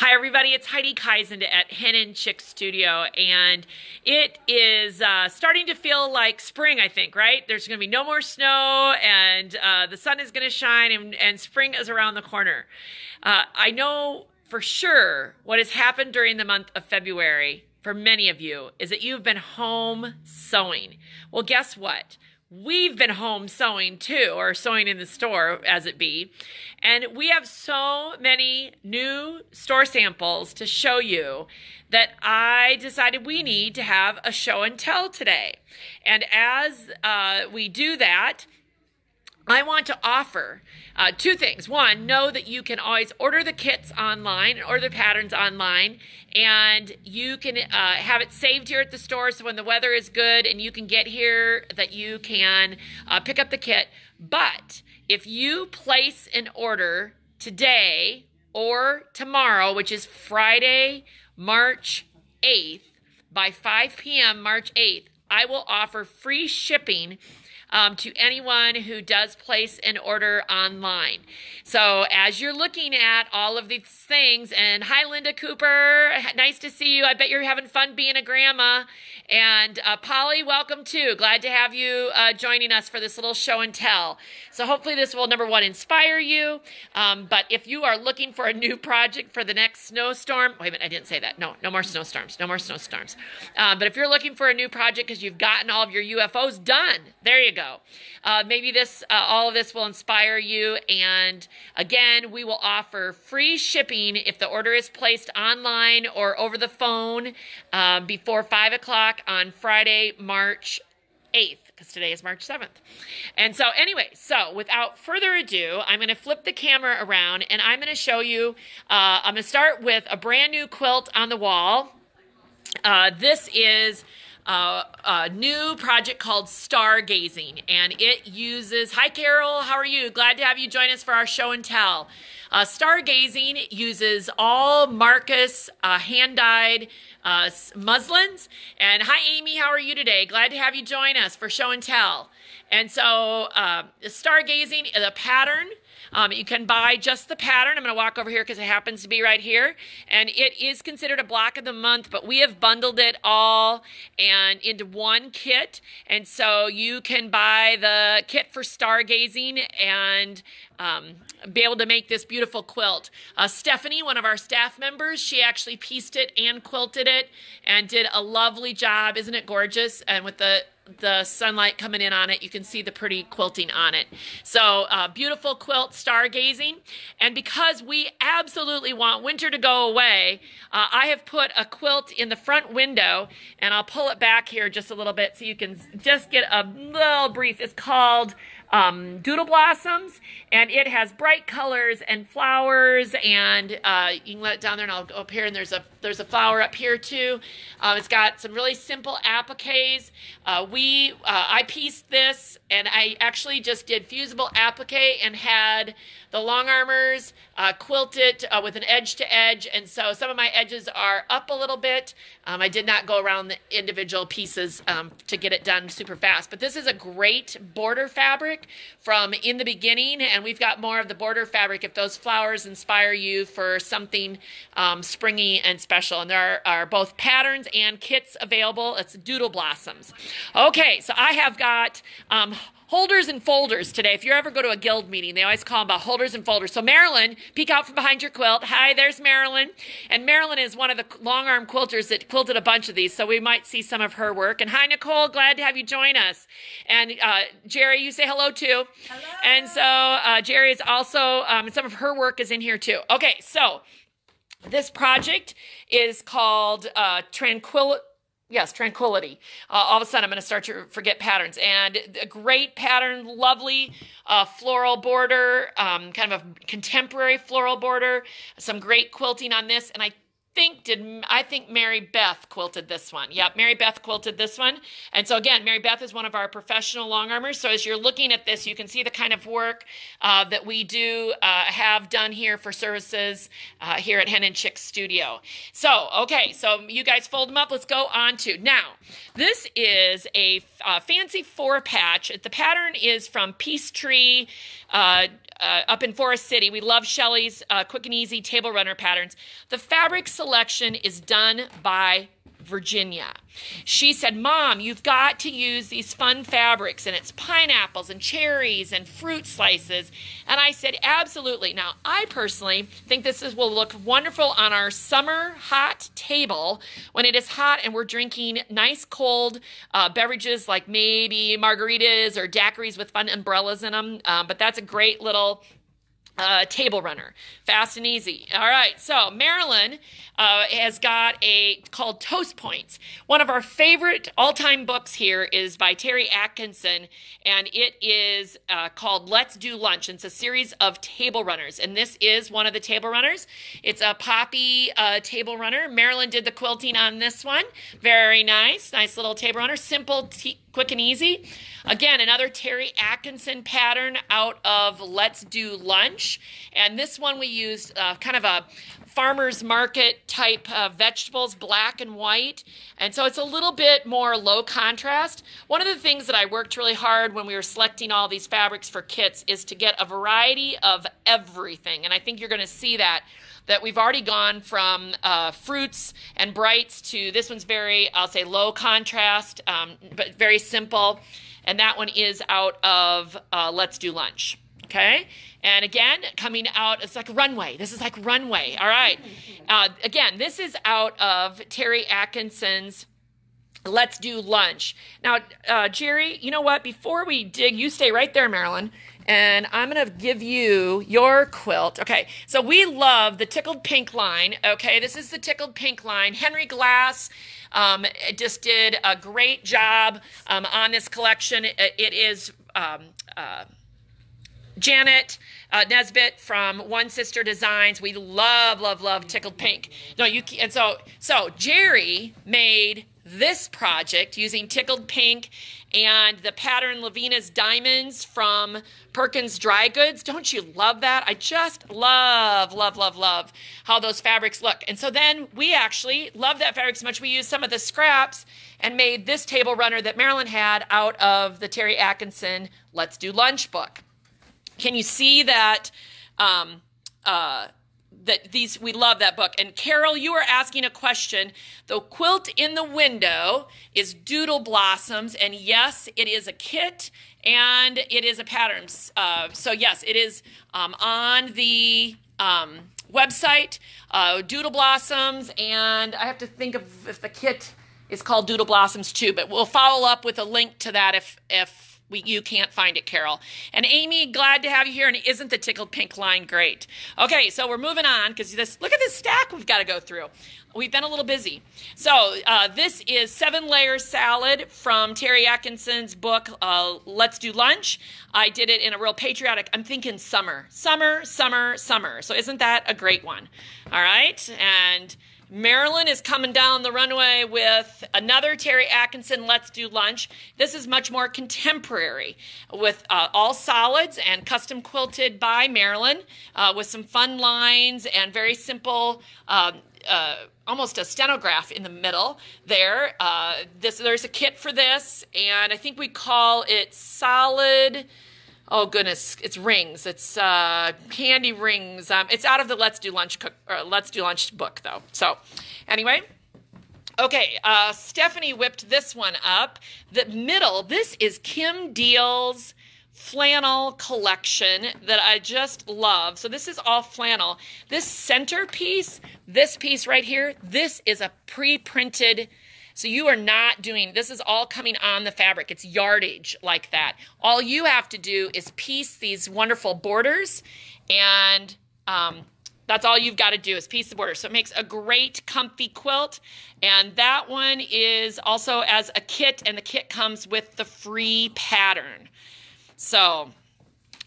Hi everybody, it's Heidi Kaisand at Hen Chicks Studio, and it is starting to feel like spring, I think, right? There's going to be no more snow, and the sun is going to shine, and spring is around the corner. I know for sure what has happened during the month of February for many of you is that you've been home sewing. Well, guess what? We've been home sewing too, or sewing in the store as it be. And we have so many new store samples to show you that I decided we need to have a show and tell today. And as we do that, I want to offer two things. One, know that you can always order the kits online and order the patterns online, and you can have it saved here at the store, so when the weather is good and you can get here, that you can pick up the kit. But if you place an order today or tomorrow, which is Friday, March 8th, by 5 p.m. March 8th, I will offer free shipping to anyone who does place an order online. So as you're looking at all of these things, and hi Linda Cooper, nice to see you. I bet you're having fun being a grandma. And Polly, welcome too. Glad to have you joining us for this little show and tell. So hopefully this will, number one, inspire you. But if you are looking for a new project for the next snowstorm, wait a minute, I didn't say that. No more snowstorms, no more snowstorms. But if you're looking for a new project because you've gotten all of your UFOs done, there you go. Maybe this, all of this will inspire you. And again, we will offer free shipping if the order is placed online or over the phone before 5 o'clock on Friday, March 8th, because today is March 7th. And so anyway, so without further ado, I'm going to flip the camera around and I'm going to show you, I'm going to start with a brand new quilt on the wall. This is a new project called Stargazing, and it uses, hi Carol, how are you? Glad to have you join us for our show and tell. Stargazing uses all Marcus hand-dyed muslins. And hi Amy, how are you today? Glad to have you join us for show and tell. And so Stargazing is a pattern. You can buy just the pattern. I'm going to walk over here because it happens to be right here. And it is considered a block of the month, but we have bundled it all and into one kit. And so you can buy the kit for Stargazing and be able to make this beautiful quilt. Stephanie, one of our staff members, she actually pieced it and quilted it and did a lovely job. Isn't it gorgeous? And with the sunlight coming in on it, you can see the pretty quilting on it. So beautiful quilt, Stargazing. And because we absolutely want winter to go away, I have put a quilt in the front window, and I'll pull it back here just a little bit so you can just get a little brief. It's called Doodle Blossoms, and it has bright colors and flowers, and you can let it down there and I'll go up here, and there's a flower up here too. It's got some really simple appliques. I pieced this, and I actually just did fusible applique and had the long armors quilted with an edge to edge, and so some of my edges are up a little bit. I did not go around the individual pieces to get it done super fast, but this is a great border fabric from In the Beginning, and we've got more of the border fabric if those flowers inspire you for something springy and special. And there are both patterns and kits available. It's Doodle Blossoms. Okay, so I have got holders and folders today. If you ever go to a guild meeting, they always call them about holders and folders. So Marilyn, peek out from behind your quilt. Hi, there's Marilyn. And Marilyn is one of the long arm quilters that quilted a bunch of these, so we might see some of her work. And hi, Nicole, glad to have you join us. And Jeri, you say hello too. Hello. And so Jeri is also, some of her work is in here too. Okay, so this project is called Tranquility. All of a sudden, I'm going to start to forget patterns. And a great pattern, lovely floral border, kind of a contemporary floral border, some great quilting on this. And I think Mary Beth quilted this one. Yep, Mary Beth quilted this one. And so again, Mary Beth is one of our professional long armors. So as you're looking at this, you can see the kind of work that we do have done here for services here at Hen Chicks Studio. So, okay, so you guys fold them up. Let's go on to, now, this is a fancy 4-patch. The pattern is from Peachtree, up in Forest City. We love Shelly's quick and easy table runner patterns. The fabric selection is done by Virginia. She said, Mom, you've got to use these fun fabrics, and it's pineapples and cherries and fruit slices. And I said, absolutely. Now, I personally think will look wonderful on our summer hot table when it is hot and we're drinking nice cold beverages like maybe margaritas or daiquiris with fun umbrellas in them. But that's a great little table runner, fast and easy. All right, so Marilyn has got called Toast Points. One of our favorite all-time books here is by Jeri Atkinson, and it is called Let's Do Lunch. It's a series of table runners, and this is one of the table runners. It's a poppy table runner. Marilyn did the quilting on this one. Very nice little table runner, simple, quick and easy. Again, another Jeri Atkinson pattern out of Let's Do Lunch. And this one we used kind of a farmer's market type vegetables, black and white. And so it's a little bit more low contrast. One of the things that I worked really hard when we were selecting all these fabrics for kits is to get a variety of everything. And I think you're going to see that we've already gone from fruits and brights to this one's very, I'll say, low contrast, but very simple. And that one is out of Let's Do Lunch. Okay? And again, coming out, it's like runway. This is like runway. All right. Again, this is out of Jeri Atkinson's Let's Do Lunch. Now, Jeri, you know what? Before we dig, you stay right there, Marilyn. And I'm going to give you your quilt. Okay, so we love the Tickled Pink line. Okay, this is the Tickled Pink line. Henry Glass just did a great job on this collection. It is Janet Nesbitt from One Sister Designs. We love, love, love Tickled Pink. No, and so Jeri made this project using Tickled Pink and the pattern Lavina's Diamonds from Perkins Dry Goods. Don't you love that? I just love, love, love, love how those fabrics look. And so then we actually love that fabric so much we used some of the scraps and made this table runner that Marilyn had out of the Jeri Atkinson Let's Do Lunch book. Can you see that we love that book? And Carol, you were asking a question. The quilt in the window is Doodle Blossoms, and yes, it is a kit and it is a pattern. So yes, it is on the website, Doodle Blossoms, and I have to think of if the kit is called Doodle Blossoms too, but we'll follow up with a link to that if you can't find it, Carol. And Amy, glad to have you here. And isn't the Tickled Pink line great? Okay, so we're moving on because look at this stack we've got to go through. We've been a little busy. So this is 7-layer salad from Jeri Atkinson's book, Let's Do Lunch. I did it in a real patriotic, I'm thinking summer. Summer, summer, summer. So isn't that a great one? All right, and Marilyn is coming down the runway with another Jeri Atkinson Let's Do Lunch. This is much more contemporary with all solids and custom quilted by Marilyn with some fun lines and very simple, almost a stenograph in the middle there. There's a kit for this, and I think we call it solid. Oh goodness, it's rings. It's candy rings. It's out of the Let's Do Lunch book though. So anyway, okay. Stephanie whipped this one up. The middle. This is Kim Deal's flannel collection that I just love. So this is all flannel. This centerpiece, this piece right here, this is a pre-printed. So you are not doing, this is all coming on the fabric. It's yardage like that. All you have to do is piece these wonderful borders, and that's all you've got to do is piece the borders. So it makes a great comfy quilt, and that one is also as a kit, and the kit comes with the free pattern. So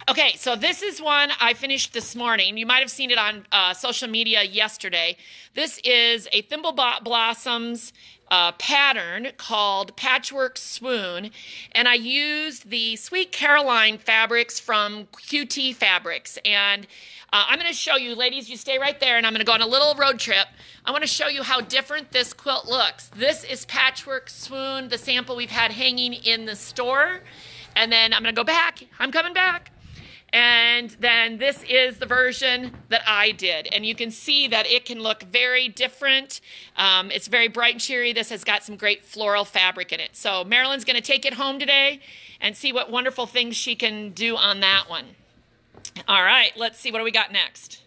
Okay, so this is one I finished this morning. You might have seen it on social media yesterday. This is a Thimble Blossoms pattern called Patchwork Swoon, and I used the Sweet Caroline fabrics from QT Fabrics. And I'm going to show you, ladies, you stay right there, and I'm going to go on a little road trip. I want to show you how different this quilt looks. This is Patchwork Swoon, the sample we've had hanging in the store. And then I'm going to go back. I'm coming back. And then this is the version that I did. And you can see that it can look very different. It's very bright and cheery. This has got some great floral fabric in it. So Marilyn's going to take it home today and see what wonderful things she can do on that one. All right, let's see. What do we got next?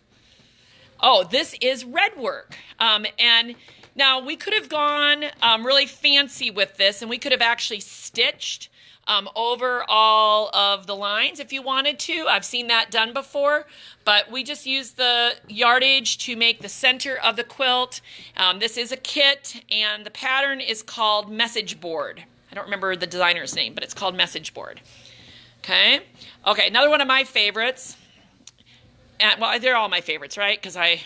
Oh, this is red work. And now we could have gone really fancy with this, and we could have actually stitched over all of the lines if you wanted to. I've seen that done before, but we just use the yardage to make the center of the quilt. This is a kit, and the pattern is called Message Board. I don't remember the designer's name, but it's called Message Board. Okay, another one of my favorites. Well, they're all my favorites, right? Because I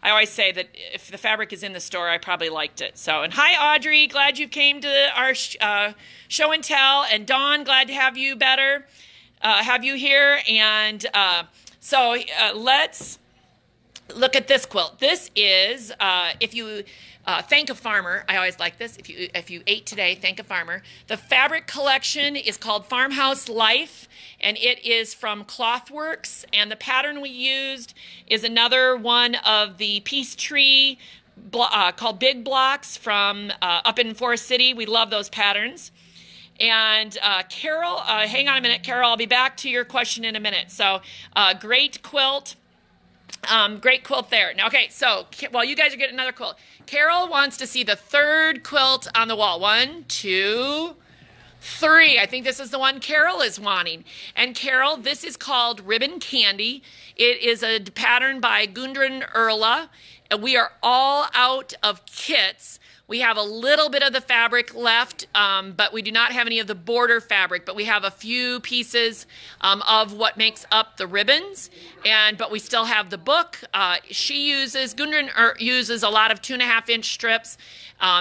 always say that if the fabric is in the store, I probably liked it. So, and hi, Audrey. Glad you came to our show and tell. And Dawn, glad to have you have you here. And so let's look at this quilt. This is, if you thank a farmer, I always like this. If you ate today, thank a farmer. The fabric collection is called Farmhouse Life, and it is from Clothworks. And the pattern we used is another one of the Peace Tree called Big Blocks from up in Forest City. We love those patterns. And Carol, hang on a minute, Carol. I'll be back to your question in a minute. So great quilt. Great quilt there. Now, okay, so while you guys are getting another quilt, Carol wants to see the third quilt on the wall. 1, 2, 3. I think this is the one Carol is wanting. And Carol, this is called Ribbon Candy. It is a pattern by Gudrun Erla. And we are all out of kits. We have a little bit of the fabric left, but we do not have any of the border fabric, but we have a few pieces of what makes up the ribbons, but we still have the book. Gudrun uses a lot of 2.5-inch strips.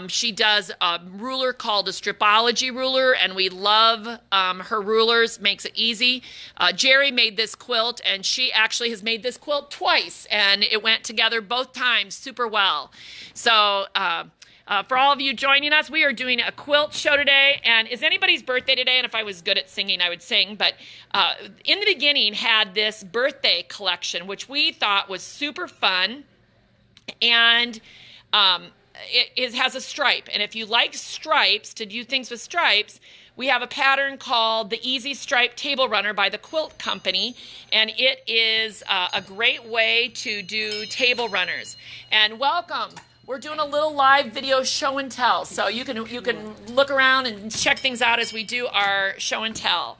She does a ruler called a stripology ruler, and we love her rulers, makes it easy. Jeri made this quilt, and she actually has made this quilt twice, and it went together both times super well. So, for all of you joining us, we are doing a quilt show today, and is anybody's birthday today? And if I was good at singing, I would sing, but in the beginning had this birthday collection, which we thought was super fun, and it has a stripe, and if you like stripes, to do things with stripes, we have a pattern called the Easy Stripe Table Runner by the Quilt Company, and it is a great way to do table runners. And welcome. We're doing a little live video show and tell, so you can look around and check things out as we do our show and tell.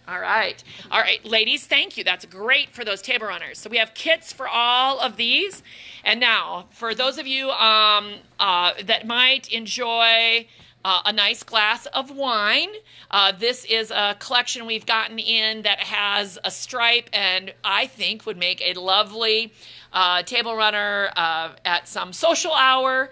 Nice. All right, ladies, thank you. That's great for those table runners. So we have kits for all of these, and now for those of you that might enjoy a nice glass of wine, this is a collection we've gotten in that has a stripe, and I think would make a lovely table runner at some social hour.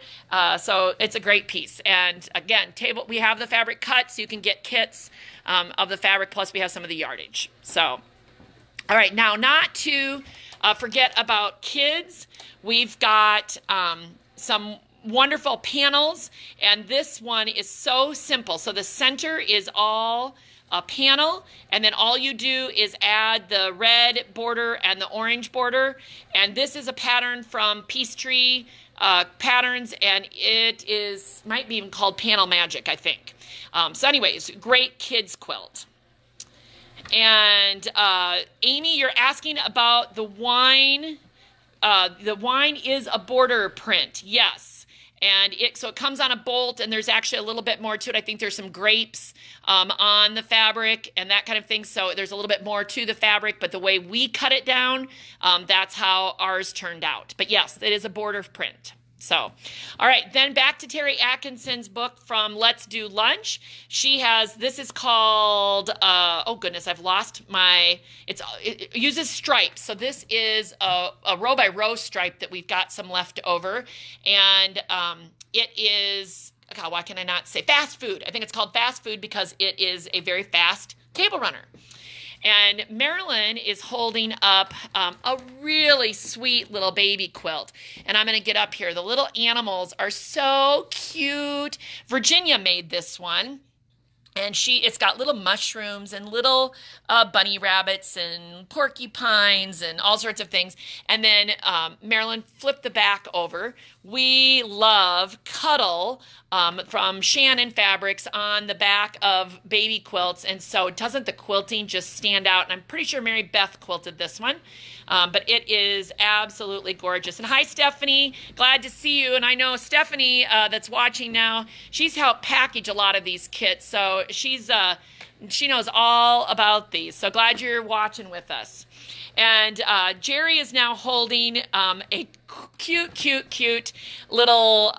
So it's a great piece. And again, we have the fabric cut, so you can get kits of the fabric, plus we have some of the yardage. So, all right, now not to forget about kids, we've got some wonderful panels, and this one is so simple. So the center is all a panel, and then all you do is add the red border and the orange border, and this is a pattern from Peace Tree Patterns, and it might be even called Panel Magic, I think. So anyways, great kids quilt. And Amy, you're asking about the wine. The wine is a border print, yes. And so it comes on a bolt, and there's actually a little bit more to it. I think there's some grapes on the fabric and that kind of thing. So there's a little bit more to the fabric, but the way we cut it down, that's how ours turned out. But yes, it is a border print. So, all right, then back to Jeri Atkinson's book from Let's Do Lunch. She has, this is called, oh goodness, I've lost my, it uses stripes. So this is a row by row stripe that we've got some left over. And it is, God, why can I not say fast food? I think it's called fast food because it is a very fast table runner. And Marilyn is holding up a really sweet little baby quilt. And I'm going to get up here. The little animals are so cute. Virginia made this one. And it's got little mushrooms and little bunny rabbits and porcupines and all sorts of things. And then Marilyn flipped the back over. We love Cuddle from Shannon Fabrics on the back of baby quilts. And so doesn't the quilting just stand out? And I'm pretty sure Mary Beth quilted this one. But it is absolutely gorgeous. And hi, Stephanie. Glad to see you. And I know Stephanie that's watching now, she's helped package a lot of these kits. So she knows all about these. So glad you're watching with us. And Jeri is now holding a cute little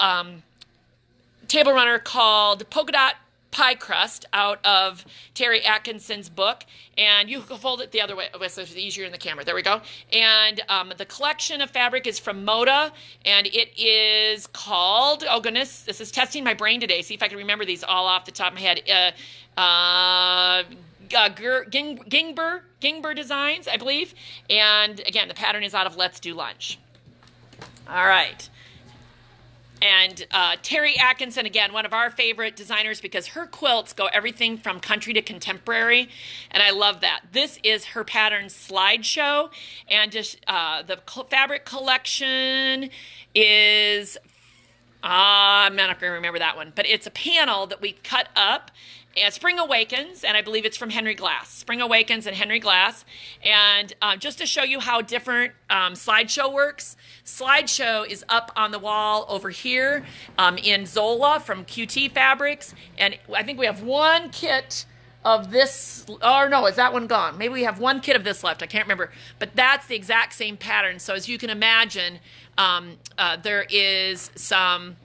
table runner called Polka Dot Pie Crust out of Jeri Atkinson's book, and you can fold it the other way so it's easier in the camera. There we go. And the collection of fabric is from Moda, and it is called, oh goodness, this is testing my brain today, see if I can remember these all off the top of my head. Gingber Designs, I believe. And again, the pattern is out of Let's Do Lunch. All right. And Jeri Atkinson, again, one of our favorite designers because her quilts go everything from country to contemporary, and I love that. This is her pattern slideshow, and just the fabric collection is, I'm not going to remember that one, but it's a panel that we cut up. Spring Awakens, and I believe it's from Henry Glass. Spring Awakens and Henry Glass. And just to show you how different slideshow works, slideshow is up on the wall over here in Zola from QT Fabrics. And I think we have one kit of this, or no, is that one gone? Maybe we have one kit of this left, I can't remember. But that's the exact same pattern. So as you can imagine, there is some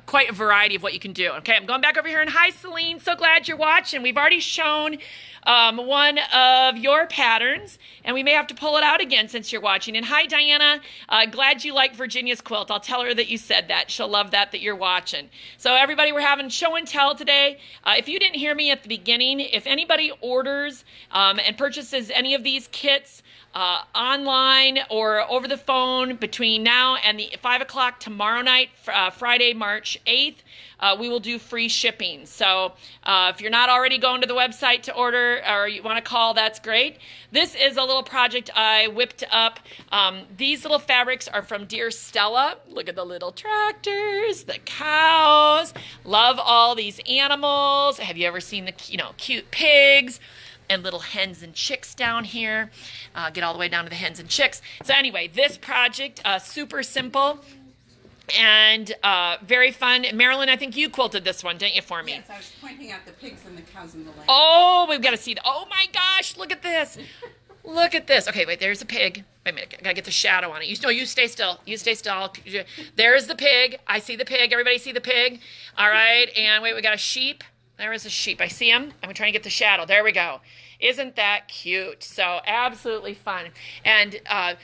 quite a variety of what you can do. Okay, I'm going back over here, and hi, Celine. So glad you're watching. We've already shown one of your patterns, and we may have to pull it out again since you're watching. And hi, Diana. Glad you like Virginia's quilt. I'll tell her that you said that. She'll love that you're watching. So everybody, we're having show and tell today. If you didn't hear me at the beginning, if anybody orders and purchases any of these kits, online or over the phone between now and the 5 o'clock tomorrow night, Friday, March 8th, we will do free shipping. So if you're not already going to the website to order or you want to call, that's great. This is a little project I whipped up. These little fabrics are from Dear Stella. Look at the little tractors, the cows. Love all these animals. Have you ever seen the cute pigs? And little hens and chicks down here. Get all the way down to the hens and chicks. So anyway, this project, super simple and very fun. Marilyn, I think you quilted this one, didn't you, for me? Yes, I was pointing out the pigs and the cows and the lambs. Oh, we've got to see. Oh my gosh, look at this. Look at this. Okay, wait, there's a pig. Wait a minute, I gotta get the shadow on it. You stay still. You stay still. There's the pig. I see the pig. Everybody see the pig? All right, and wait, we got a sheep. There is a sheep. I see him. I'm trying to get the shadow. There we go. Isn't that cute? So absolutely fun. And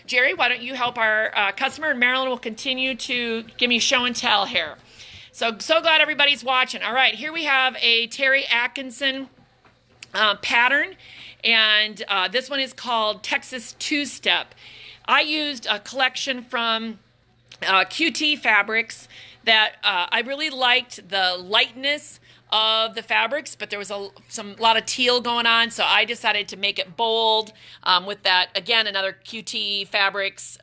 Jeri, why don't you help our customer, and Marilyn will continue to give me show and tell here. So glad everybody's watching. All right, here we have a Jeri Atkinson pattern, and this one is called Texas Two-Step. I used a collection from QT Fabrics that I really liked the lightness of the fabrics, but there was a lot of teal going on, so I decided to make it bold with that, again, another QT Fabrics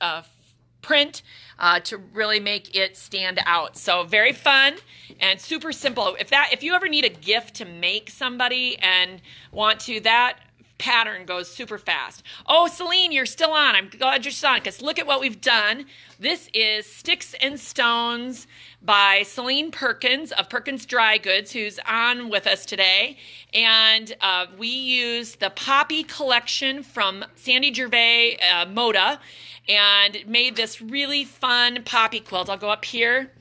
print to really make it stand out. So very fun and super simple. If you ever need a gift to make somebody and want to, that pattern goes super fast. Oh, Celine, you're still on. I'm glad you're still on, because look at what we've done. This is Sticks and Stones by Celine Perkins of Perkins Dry Goods, who's on with us today. And we use the Poppy collection from Sandy Gervais Moda and made this really fun poppy quilt. I'll go up here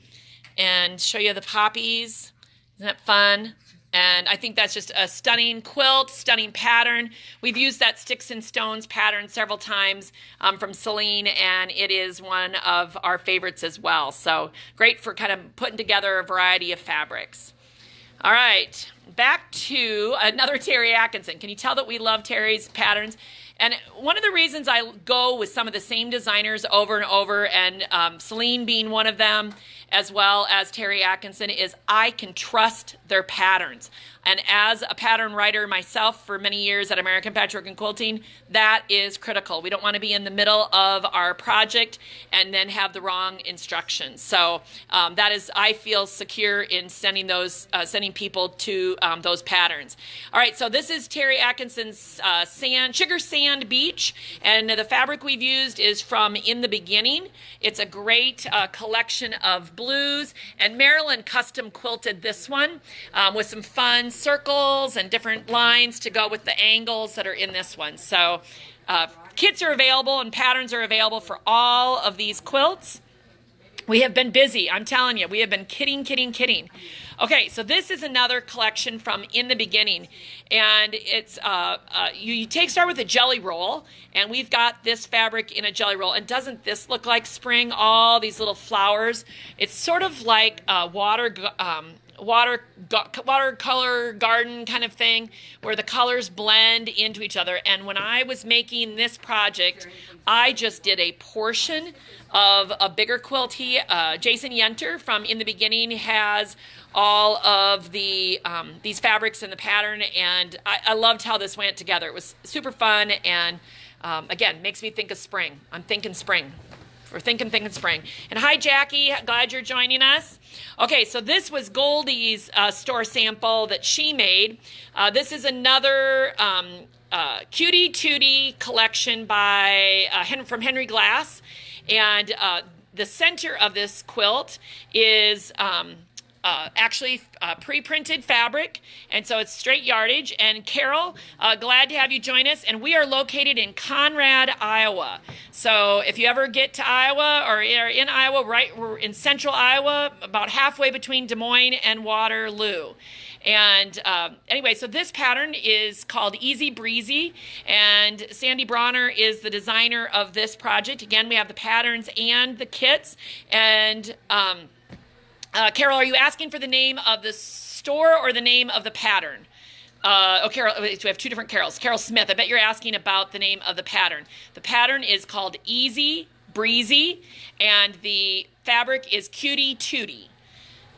and show you the poppies. Isn't that fun? And I think that's just a stunning quilt, stunning pattern. We've used that Sticks and Stones pattern several times from Celine, and it is one of our favorites as well. So great for kind of putting together a variety of fabrics. All right, back to another Jeri Atkinson. Can you tell that we love Teri's patterns? And one of the reasons I go with some of the same designers over and over, and Celine being one of them, as well as Jeri Atkinson, is I can trust their patterns. And as a pattern writer myself for many years at American Patchwork and Quilting, that is critical. We don't want to be in the middle of our project and then have the wrong instructions. So that is, I feel secure in sending those, sending people to those patterns. All right, so this is Jeri Atkinson's Sugar Sand Beach, and the fabric we've used is from In the Beginning. It's a great collection of blues, and Marilyn custom quilted this one with some fun circles and different lines to go with the angles that are in this one. So kits are available and patterns are available for all of these quilts. We have been busy, I'm telling you. We have been kidding. Okay, so this is another collection from In the Beginning, and it's you start with a jelly roll, and we've got this fabric in a jelly roll. And doesn't this look like spring? All these little flowers. It's sort of like watercolor garden kind of thing, where the colors blend into each other. And when I was making this project, I just did a portion of a bigger quilt. Jason Yenter from In the Beginning has all of the these fabrics in the pattern, and I loved how this went together. It was super fun, and again, makes me think of spring. I'm thinking spring. We're thinking spring. And hi, Jackie. Glad you're joining us. Okay, so this was Goldie's store sample that she made. This is another Cutie Tootie collection by from Henry Glass. And the center of this quilt is actually pre-printed fabric, and so it's straight yardage. And Carol, glad to have you join us. And we are located in Conrad, Iowa. So if you ever get to Iowa or are in Iowa, we're in central Iowa, about halfway between Des Moines and Waterloo. And anyway, so this pattern is called Easy Breezy, and Sandy Bronner is the designer of this project. Again, we have the patterns and the kits. And Carol, are you asking for the name of the store or the name of the pattern? Oh, Carol, so we have two different Carols. Carol Smith, I bet you're asking about the name of the pattern. The pattern is called Easy Breezy, and the fabric is Cutie Tootie.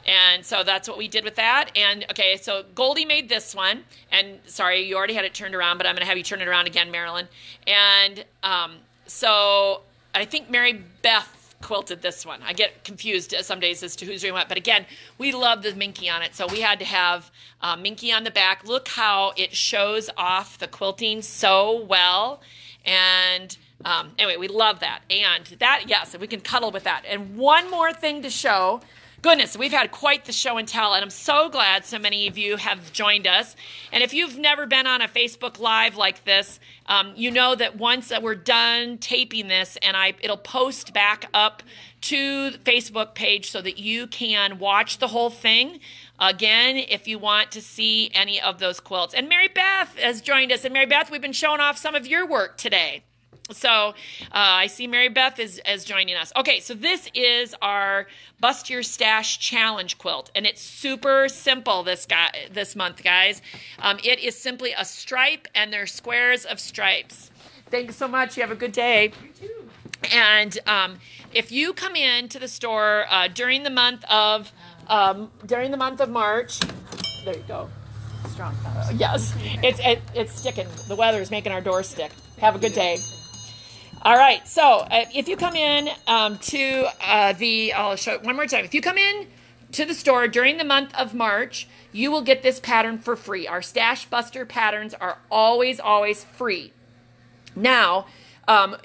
And so that's what we did with that. And okay, so Goldie made this one. And sorry, you already had it turned around, but I'm going to have you turn it around again, Marilyn. And so I think Mary Beth quilted this one. I get confused some days as to who's doing what, but again, we love the minky on it, so we had to have minky on the back. Look how it shows off the quilting so well. And anyway, we love that. And that, yes, we can cuddle with that. And one more thing to show. Goodness, we've had quite the show and tell, and I'm so glad so many of you have joined us. And if you've never been on a Facebook Live like this, you know that once we're done taping this, and it'll post back up to the Facebook page so that you can watch the whole thing again if you want to see any of those quilts. And Mary Beth has joined us. And Mary Beth, we've been showing off some of your work today. So I see Mary Beth is joining us. Okay, so this is our Bust Your Stash Challenge quilt, and it's super simple this month, guys. It is simply a stripe, and they're squares of stripes. Thanks so much. You have a good day. You too. And if you come in to the store during the month of March, there you go. Strong. Yes, it's sticking. The weather is making our doors stick. Have a good day. All right, so if you come in I'll show it one more time. If you come in to the store during the month of March, you will get this pattern for free. Our Stash Buster patterns are always, always free. Now,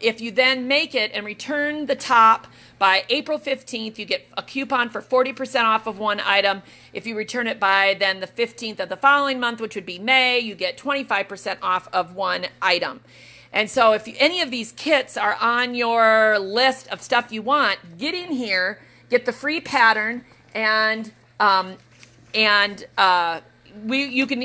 if you then make it and return the top by April 15th, you get a coupon for 40% off of one item. If you return it by then the 15th of the following month, which would be May, you get 25% off of one item. And so if any of these kits are on your list of stuff you want, get in here, get the free pattern, and you can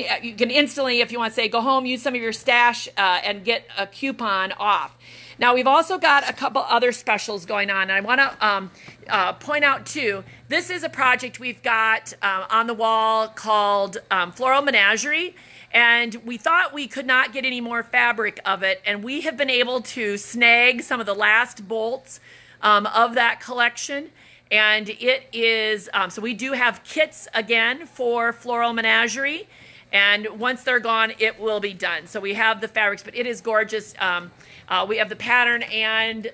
instantly, if you want to say, go home, use some of your stash and get a coupon off. Now, we've also got a couple other specials going on, and I want to point out, too, this is a project we've got on the wall called Floral Menagerie, and we thought we could not get any more fabric of it, and we have been able to snag some of the last bolts of that collection. And it is, so we do have kits again for Floral Menagerie. And once they're gone, it will be done. So we have the fabrics, but it is gorgeous. We have the pattern and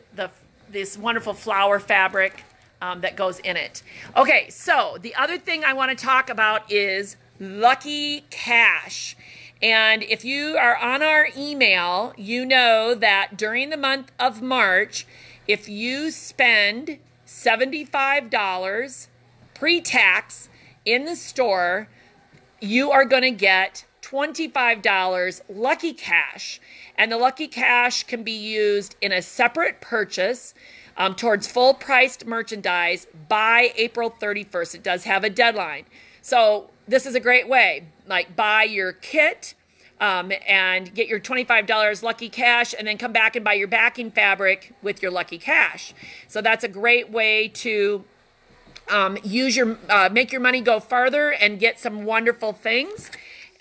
this wonderful flower fabric that goes in it. Okay, so the other thing I want to talk about is Lucky Cash. And if you are on our email, you know that during the month of March, if you spend $75 pre-tax in the store, you are going to get $25 Lucky Cash. And the Lucky Cash can be used in a separate purchase towards full-priced merchandise by April 31st. It does have a deadline. So this is a great way. Like, buy your kit and get your $25 Lucky Cash, and then come back and buy your backing fabric with your Lucky Cash. So that's a great way to use your make your money go farther and get some wonderful things.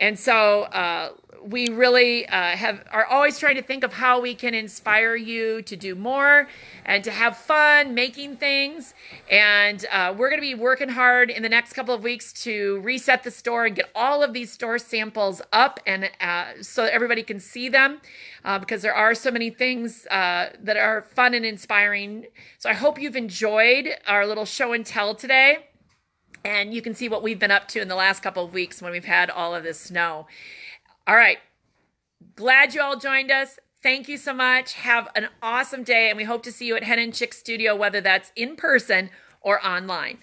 And so we really are always trying to think of how we can inspire you to do more and to have fun making things. And we're going to be working hard in the next couple of weeks to reset the store and get all of these store samples up, and so that everybody can see them, because there are so many things that are fun and inspiring. So I hope you've enjoyed our little show and tell today. And you can see what we've been up to in the last couple of weeks when we've had all of this snow. All right. Glad you all joined us. Thank you so much. Have an awesome day, and we hope to see you at Hen Chicks Studio, whether that's in person or online.